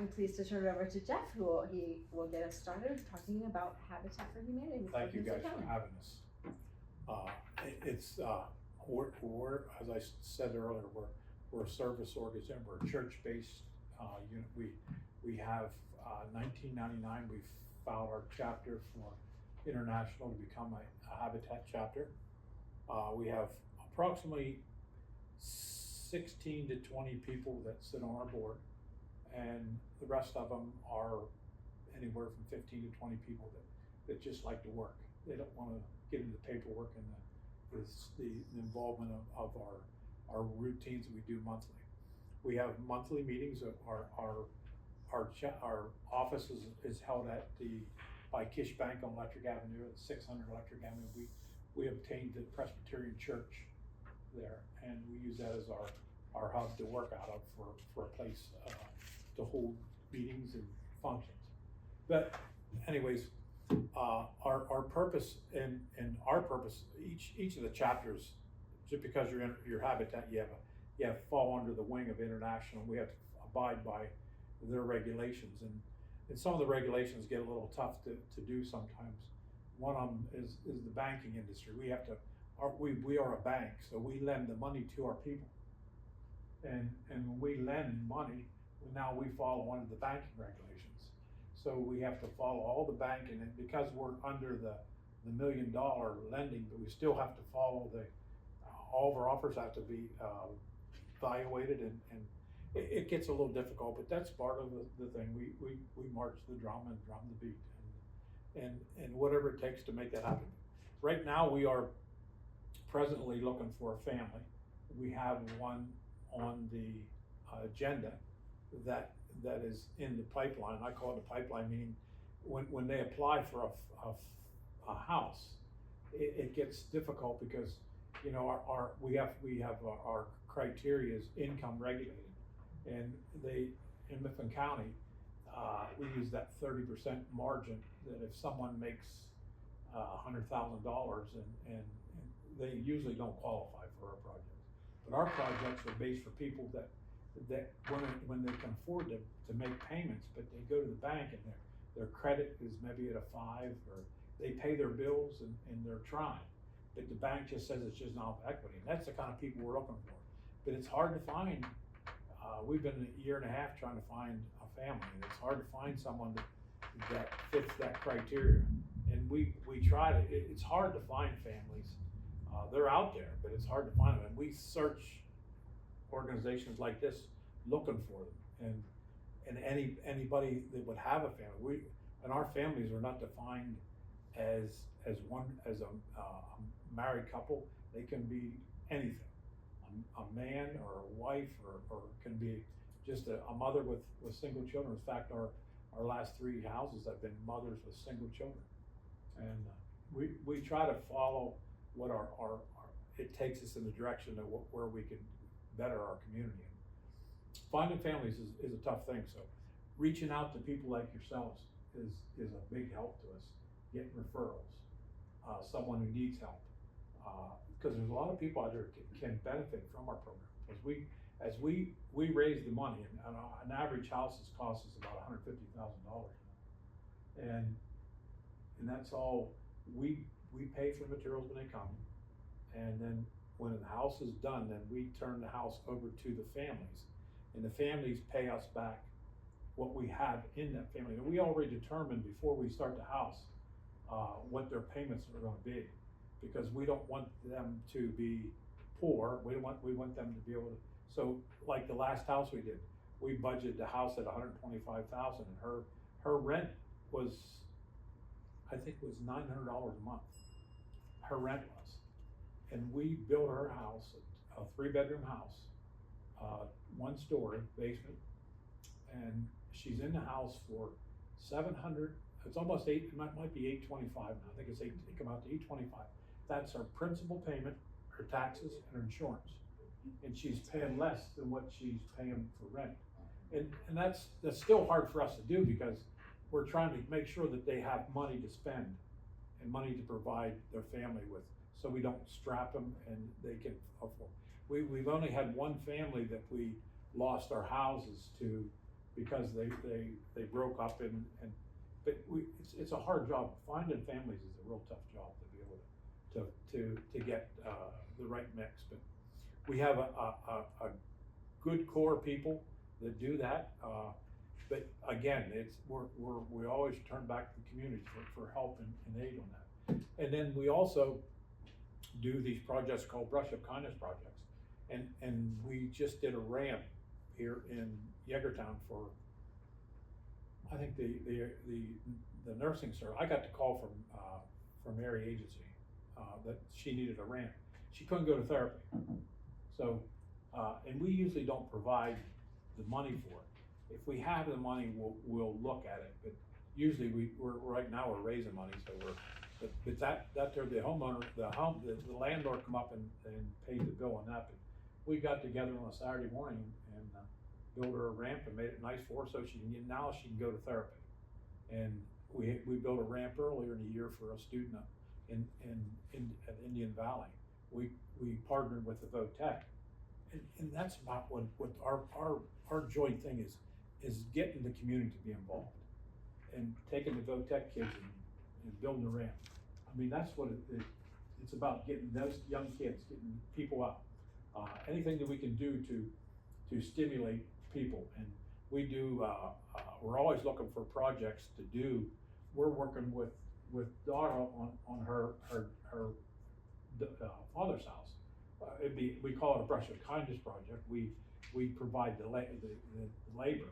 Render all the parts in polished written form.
I'm pleased to turn it over to Jeff, he will get us started talking about Habitat for Humanity. Thank you Mifflin guys for County. having us. We're, as I said earlier, we're a service organization, we're a church-based unit. We have 1999, we filed our chapter for international to become a Habitat chapter. We have approximately 16 to 20 people that sit on our board, and the rest of them are anywhere from 15 to 20 people that just like to work. They don't want to get into the paperwork and the involvement of our routines that we do monthly. We have monthly meetings. Our office is held by Kish Bank on Electric Avenue at 600 Electric Avenue. We obtained the Presbyterian Church there, and we use that as our hub to work out of for a place to hold meetings and functions. But anyways, our purpose and our purpose, each of the chapters, just because you're in your Habitat, you have fall under the wing of international. We have to abide by their regulations, and some of the regulations get a little tough to do sometimes. One of them is the banking industry. We are a bank, so we lend the money to our people, and when we lend money, now we follow under the banking regulations. So we have to follow all the banking, and because we're under the $1 million lending, but we still have to follow all of our offers have to be evaluated, and it gets a little difficult, but that's part of the thing. We march the drum and drum the beat, and whatever it takes to make that happen. Right now, we are presently looking for a family. We have one on the agenda that is in the pipeline. I call it a pipeline, meaning when they apply for a house, it gets difficult because we have our criteria is income regulated, and in Mifflin County we use that 30% margin that if someone makes $100,000 and they usually don't qualify for our projects. But our projects are based for people that when they can afford to make payments, but they go to the bank and their credit is maybe at a 5, or they pay their bills and they're trying, but the bank just says it's just not equity. And that's the kind of people we're looking for. But it's hard to find. We've been a year and a half trying to find a family, and it's hard to find someone that fits that criteria. And we try to. It's hard to find families. They're out there, but it's hard to find them. And we search organizations like this looking for them, and anybody that would have a family. And our families are not defined as a married couple. They can be anything. A man or a wife, or can be just a mother with single children. In fact, our last 3 houses have been mothers with single children, and we try to follow what it takes us in the direction of where we can better our community. Finding families is a tough thing, so reaching out to people like yourselves is a big help to us. Getting referrals, someone who needs help, because there's a lot of people out there can benefit from our program. Because as we raise the money, and an average house's cost is about $150,000, and that's all we pay for materials when they come, and then when the house is done, then we turn the house over to the families, and the families pay us back what we have in that family. And we already determined before we start the house what their payments are going to be, because we don't want them to be poor. We want them to be able to. So like the last house we did, we budgeted the house at $125,000, and her rent was, I think it was $900 a month. Her rent was, and we built her house, a 3-bedroom house, 1-story basement, and she's in the house for $700. It's almost $8. It might be $825 now. I think it's $8. It come out to $825. That's her principal payment, her taxes, and her insurance, and she's paying less than what she's paying for rent. And that's still hard for us to do, because we're trying to make sure that they have money to spend and money to provide their family with, so we don't strap them and they can afford. We've only had one family that we lost our houses to because they broke up but it's a hard job. Finding families is a real tough job to be able to get, the right mix, but we have a good core of people that do that, but again, we always turn back to the community for help and aid on that. And then we also do these projects called Brush Up Kindness projects, and we just did a ramp here in Yeagertown for, I think the nursing service. I got the call from Mary Agency, that she needed a ramp. She couldn't go to therapy. So, and we usually don't provide the money for it. If we have the money, we'll look at it, but usually we're right now we're raising money, so but that the homeowner, the landlord come up and paid the bill on that. But we got together on a Saturday morning and built her a ramp and made it nice for her so she can go to therapy. And we built a ramp earlier in the year for a student at Indian Valley. We partnered with the VOTEC, and that's about what our joint thing is getting the community to be involved and taking the VOTEC kids and building a ramp. I mean, that's what it's about, getting those young kids, getting people out. Anything that we can do to stimulate people, and we do. We're always looking for projects to do. We're working with Dara on her father's house. We call it a Brush of Kindness project. We provide the labor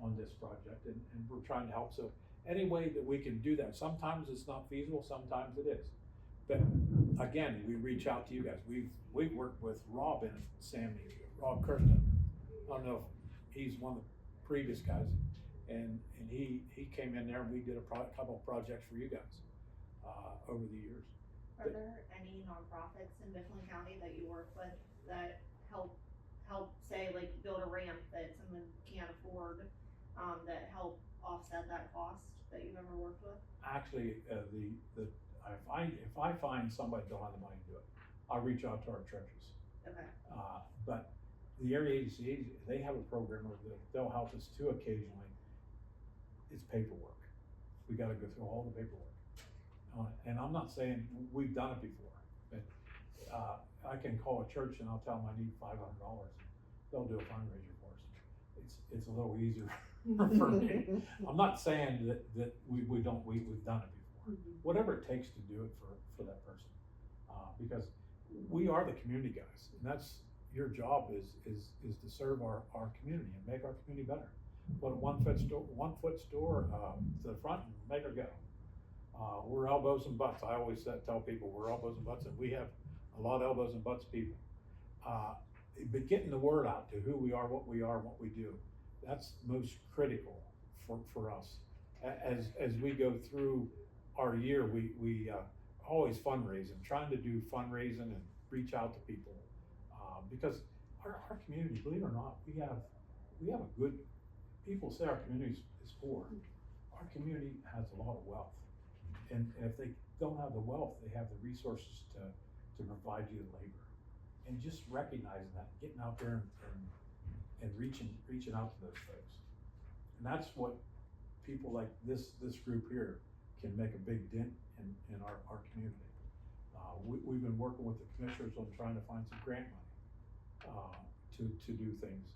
on this project, and we're trying to help. So any way that we can do that. Sometimes it's not feasible, sometimes it is. But again, we reach out to you guys. We've worked with Rob Kirsten. I don't know if he's one of the previous guys, and he came in there and we did a couple of projects for you guys over the years. Are there any nonprofits in Mifflin County that you work with that help say, like, build a ramp that someone can't afford, that help offset that cost that you've ever worked with? Actually, if I find somebody that don't have the money to do it, I'll reach out to our churches. Okay. But the area agency, they have a program where they'll help us too occasionally. It's paperwork. We gotta go through all the paperwork. And I'm not saying we've done it before, but I can call a church and I'll tell them I need $500. They'll do a fundraiser for us. It's a little easier for me. I'm not saying that we've done it before. Whatever it takes to do it for that person, because we are the community guys, and that's your job is to serve our community and make our community better. Put a one foot store to the front and make her go. We're elbows and butts. I always tell people we're elbows and butts, and we have a lot of elbows and butts people. But getting the word out to who we are, what we do, that's most critical for us. As we go through our year, we always fundraising, trying to do fundraising and reach out to people, because our community, believe it or not, we have a good. People say our community is poor. Our community has a lot of wealth, and if they don't have the wealth, they have the resources to provide you the labor. And just recognizing that, getting out there and reaching out to those folks, and that's what people like this group here can make a big dent in our community. We've been working with the commissioners on trying to find some grant money to do things,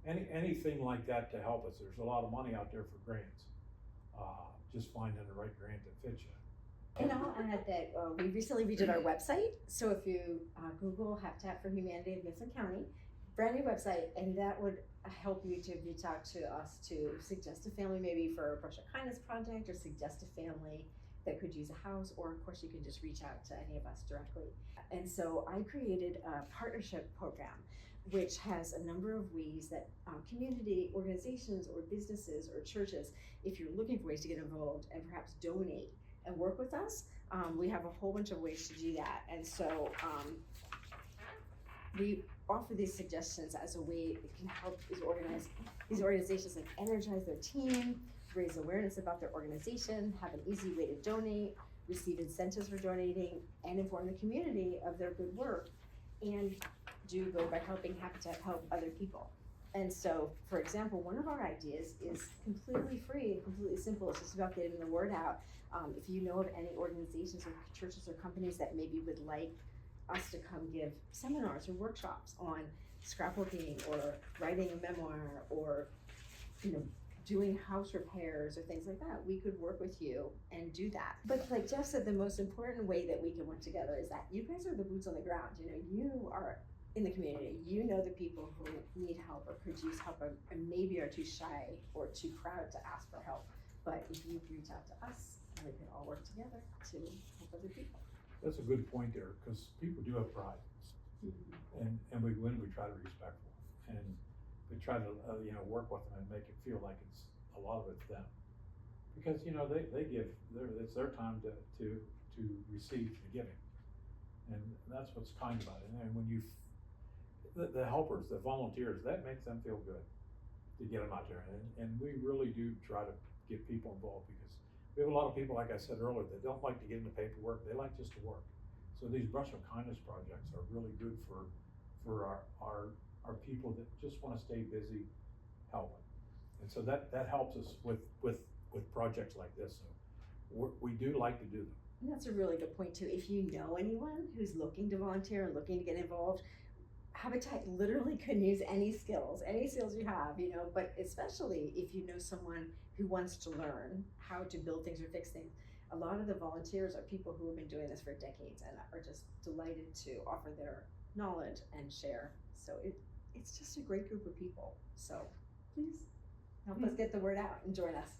and anything like that to help us. There's a lot of money out there for grants. Just finding the right grant that fits you. And I'll add that we recently redid our website. So if you Google Habitat for Humanity of Mifflin County, brand new website, and that would help you to reach out to us to suggest a family maybe for a Brush of Kindness project, or suggest a family that could use a house, or of course you can just reach out to any of us directly. And so I created a partnership program which has a number of ways that community organizations or businesses or churches, if you're looking for ways to get involved and perhaps donate and work with us, we have a whole bunch of ways to do that. And so we offer these suggestions as a way that can help these organizations like energize their team, raise awareness about their organization, have an easy way to donate, receive incentives for donating, and inform the community of their good work, and do good by helping Habitat help other people. And so, for example, one of our ideas is completely free and completely simple. It's just about getting the word out. If you know of any organizations or churches or companies that maybe would like us to come give seminars or workshops on scrapbooking or writing a memoir or, doing house repairs or things like that, we could work with you and do that. But like Jeff said, the most important way that we can work together is that you guys are the boots on the ground. You are in the community. You know the people who need help or could use help and maybe are too shy or too proud to ask for help. But if you reach out to us, we can all work together to help other people. That's a good point there, because people do have pride. And we try to be respectful, and we try to, work with them and make it feel like it's, a lot of it's them. Because, they give, it's their time to receive the giving. And that's what's kind about it. And when the helpers, the volunteers, that makes them feel good to get them out there. And we really do try to get people involved, because we have a lot of people, like I said earlier, that don't like to get into paperwork, they like just to work. So these Brush of Kindness projects are really good for our people that just wanna stay busy helping. And so that helps us with projects like this, so we do like to do them. And that's a really good point too. If you know anyone who's looking to volunteer, looking to get involved, Habitat literally can use any skills you have, but especially if you know someone who wants to learn how to build things or fix things. A lot of the volunteers are people who have been doing this for decades and are just delighted to offer their knowledge and share. So it's just a great group of people. So please help us get the word out and join us.